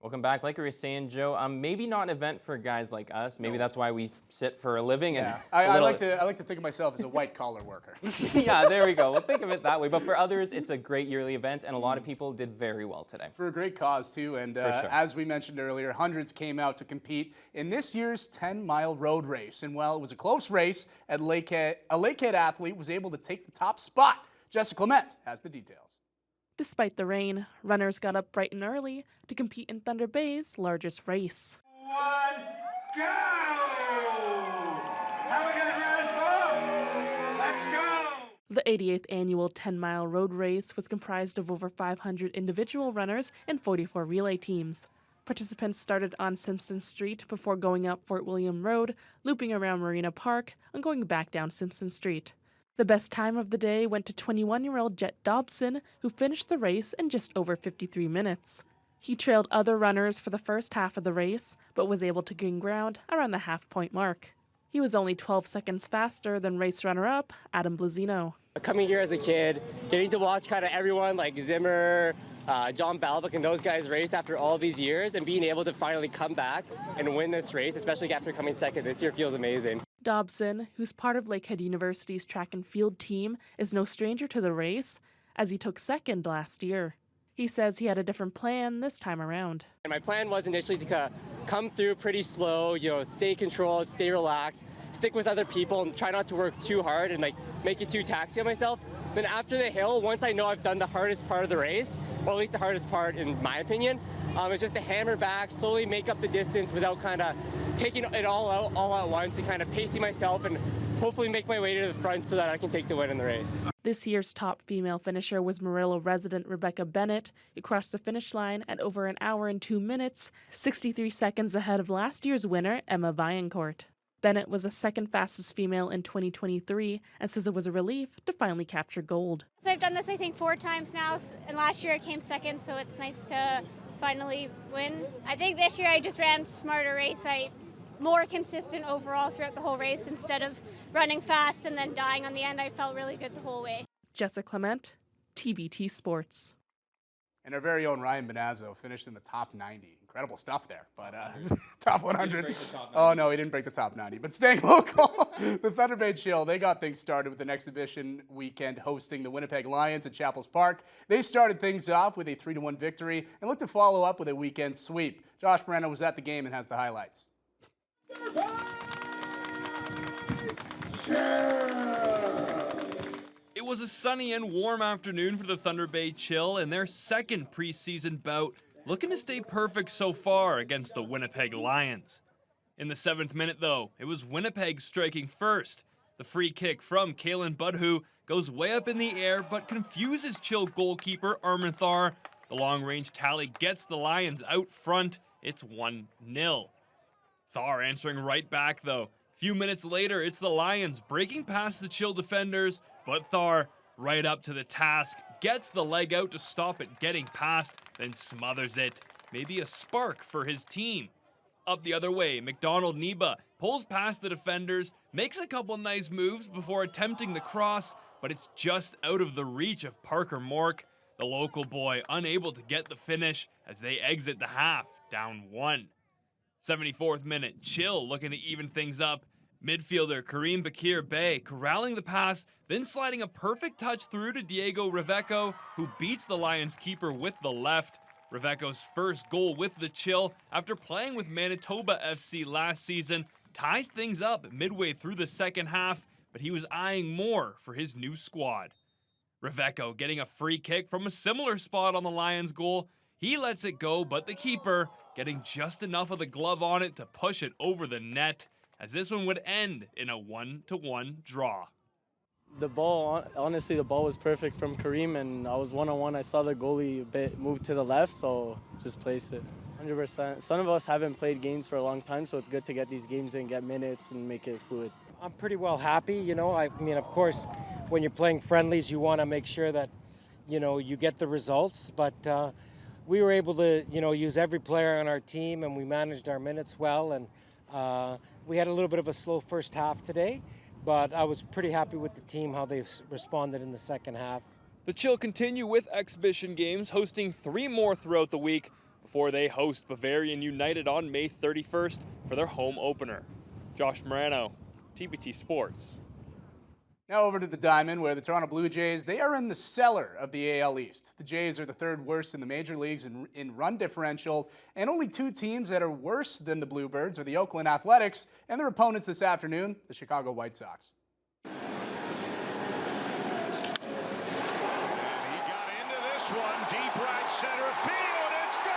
Welcome back. Like you were saying, Joe, maybe not an event for guys like us. Maybe that's why we sit for a living. Yeah, And I like to think of myself as a white collar worker. Yeah, there we go. We'll think of it that way. But for others, it's a great yearly event, and a lot of people did very well today. For a great cause, too. And sure. as we mentioned earlier, hundreds came out to compete in this year's 10-mile road race. And while it was a close race, a Lakehead athlete was able to take the top spot. Jessica Clement has the details. Despite the rain, runners got up bright and early to compete in Thunder Bay's largest race. 1, go! Have a good run, folks! Let's go! The 88th annual 10-mile road race was comprised of over 500 individual runners and 44 relay teams. Participants started on Simpson Street before going up Fort William Road, looping around Marina Park, and going back down Simpson Street. The best time of the day went to 21-year-old Jet Dobson, who finished the race in just over 53 minutes. He trailed other runners for the first half of the race, but was able to gain ground around the half-point mark. He was only 12 seconds faster than race runner-up Adam Blazino. Coming here as a kid, getting to watch kind of everyone like Zimmer, John Balvick and those guys race after all these years, and being able to finally come back and win this race, especially after coming second this year, feels amazing. Dobson, who's part of Lakehead University's track and field team, is no stranger to the race, as he took second last year. He says he had a different plan this time around. And my plan was initially to come through pretty slow, stay controlled, stay relaxed, stick with other people, and try not to work too hard and make it too taxing on myself. Then after the hill, once I know I've done the hardest part of the race, or at least the hardest part in my opinion, it's just to hammer back, slowly make up the distance without kind of taking it all out all at once and kind of pacing myself and hopefully make my way to the front so that I can take the win in the race. This year's top female finisher was Murillo resident Rebecca Bennett, who crossed the finish line at over an hour and 2 minutes, 63 seconds ahead of last year's winner, Emma Vaillancourt. Bennett was the second fastest female in 2023 and says it was a relief to finally capture gold. So I've done this, I think, 4 times now, and last year I came second, so it's nice to finally win. I think this year I just ran smarter race. More consistent overall throughout the whole race instead of running fast and then dying on the end. I felt really good the whole way. Jessica Clement, TBT Sports. And our very own Ryan Benazzo finished in the top 90. Incredible stuff there, but top 100. Oh, no, he didn't break the top 90. But staying local, the Thunder Bay Chill, they got things started with an exhibition weekend hosting the Winnipeg Lions at Chapels Park. They started things off with a 3-1 victory and looked to follow up with a weekend sweep. Josh Moreno was at the game and has the highlights. It was a sunny and warm afternoon for the Thunder Bay Chill in their second preseason bout, looking to stay perfect so far against the Winnipeg Lions. In the 7th minute, though, it was Winnipeg striking first. The free kick from Kalen Budhu goes way up in the air but confuses Chill goalkeeper Armin Thar. The long-range tally gets the Lions out front. It's 1-0. Thar answering right back, though. Few minutes later, it's the Lions breaking past the Chill defenders, but Thar, right up to the task, gets the leg out to stop it getting past, then smothers it. Maybe a spark for his team. Up the other way, McDonald Neba pulls past the defenders, makes a couple nice moves before attempting the cross, but it's just out of the reach of Parker Mork. The local boy unable to get the finish as they exit the half, down 1. 74th minute, Chill looking to even things up. Midfielder Kareem Bakir Bey corralling the pass, then sliding a perfect touch through to Diego Reveco, who beats the Lions keeper with the left. Reveco's first goal with the Chill after playing with Manitoba FC last season ties things up midway through the second half, but he was eyeing more for his new squad. Reveco getting a free kick from a similar spot on the Lions goal. He lets it go, but the keeper getting just enough of the glove on it to push it over the net, as this one would end in a 1-1 draw. The ball, honestly, the ball was perfect from Kareem, and I was one-on-one. I saw the goalie a bit move to the left, so just placed it. 100%. Some of us haven't played games for a long time, so it's good to get these games in, get minutes, and make it fluid. I'm pretty well happy, I mean, of course, when you're playing friendlies, you want to make sure that, you get the results, but we were able to, use every player on our team, and we managed our minutes well, and we had a little bit of a slow first half today, but I was pretty happy with the team, how they responded in the second half. The Chill continue with exhibition games, hosting 3 more throughout the week before they host Bavarian United on May 31st for their home opener. Josh Morano, TBT Sports. Now over to the Diamond, where the Toronto Blue Jays, they are in the cellar of the AL East. The Jays are the third worst in the major leagues in run differential, and only two teams that are worse than the Bluebirds are the Oakland Athletics and their opponents this afternoon, the Chicago White Sox. And he got into this one, deep right center field, it's gone!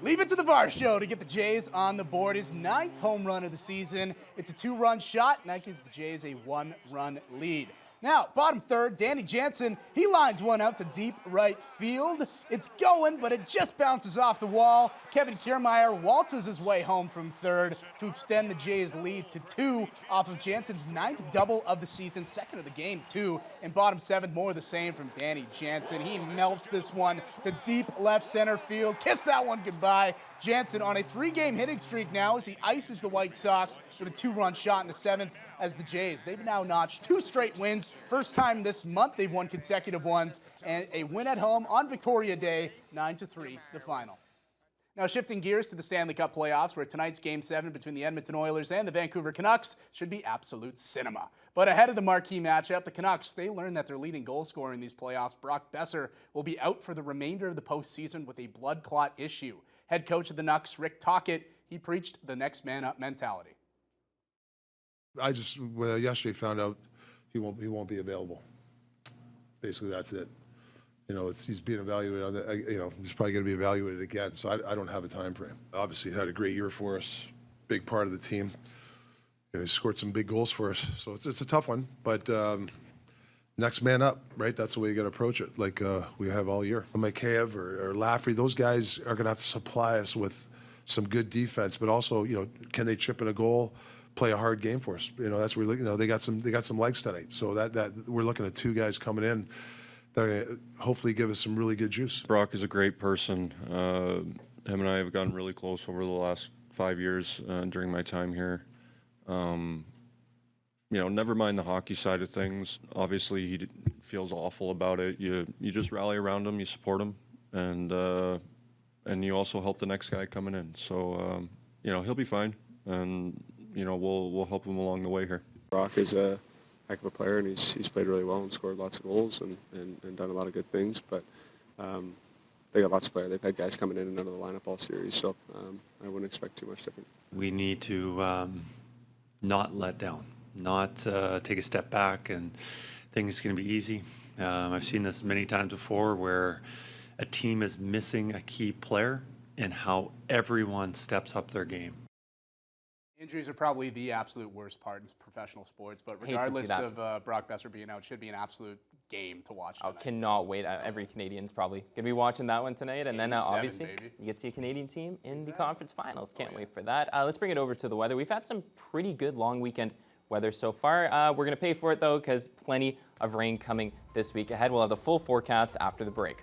Leave it to the VAR show to get the Jays on the board. His 9th home run of the season. It's a 2-run shot, and that gives the Jays a 1-run lead. Now, bottom third, Danny Jansen, he lines one out to deep right field. It's going, but it just bounces off the wall. Kevin Kiermaier waltzes his way home from third to extend the Jays' lead to 2 off of Jansen's 9th double of the season, 2nd of the game, too. And bottom 7th, more of the same from Danny Jansen. He melts this one to deep left center field. Kiss that one goodbye. Jansen on a 3-game hitting streak now as he ices the White Sox with a 2-run shot in the 7th as the Jays. They've now notched 2 straight wins. First time this month they've won consecutive ones, and a win at home on Victoria Day, 9-3, the final. Now shifting gears to the Stanley Cup playoffs, where tonight's Game 7 between the Edmonton Oilers and the Vancouver Canucks should be absolute cinema. But ahead of the marquee matchup, the Canucks, they learned that their leading goal scorer in these playoffs, Brock Besser, will be out for the remainder of the postseason with a blood clot issue. Head coach of the Nucks, Rick Tocchet, he preached the next man up mentality. I just yesterday found out he won't be available. Basically, that's it. You know, he's being evaluated on the, you know, he's probably going to be evaluated again. So I don't have a time frame. Obviously, he had a great year for us, big part of the team. You know, he scored some big goals for us. So it's a tough one, but next man up, right? That's the way you got to approach it, like we have all year. Mikheyev or Lafferty, those guys are going to have to supply us with some good defense, but also, you know, can they chip in a goal? Play a hard game for us. You know, that's where, you know, they got some legs tonight. So that we're looking at 2 guys coming in that are gonna hopefully give us some really good juice. Brock is a great person. Him and I have gotten really close over the last 5 years during my time here. You know, never mind the hockey side of things. Obviously, he feels awful about it. You just rally around him, you support him, and you also help the next guy coming in. So you know, he'll be fine, and you know, we'll help him along the way here. Brock is a heck of a player, and he's played really well and scored lots of goals and done a lot of good things. But they got lots of players. They've had guys coming in and out of the lineup all series, so I wouldn't expect too much different. We need to not let down, not take a step back and think it's going to be easy. I've seen this many times before where a team is missing a key player and how everyone steps up their game. Injuries are probably the absolute worst part in professional sports, but regardless of Brock Besser being out, it should be an absolute game to watch tonight. I cannot wait. Every Canadian's probably going to be watching that one tonight. And then obviously you get to see a Canadian team in the conference finals. Can't wait for that. Let's bring it over to the weather. We've had some pretty good long weekend weather so far. We're going to pay for it, though, because plenty of rain coming this week ahead. We'll have the full forecast after the break.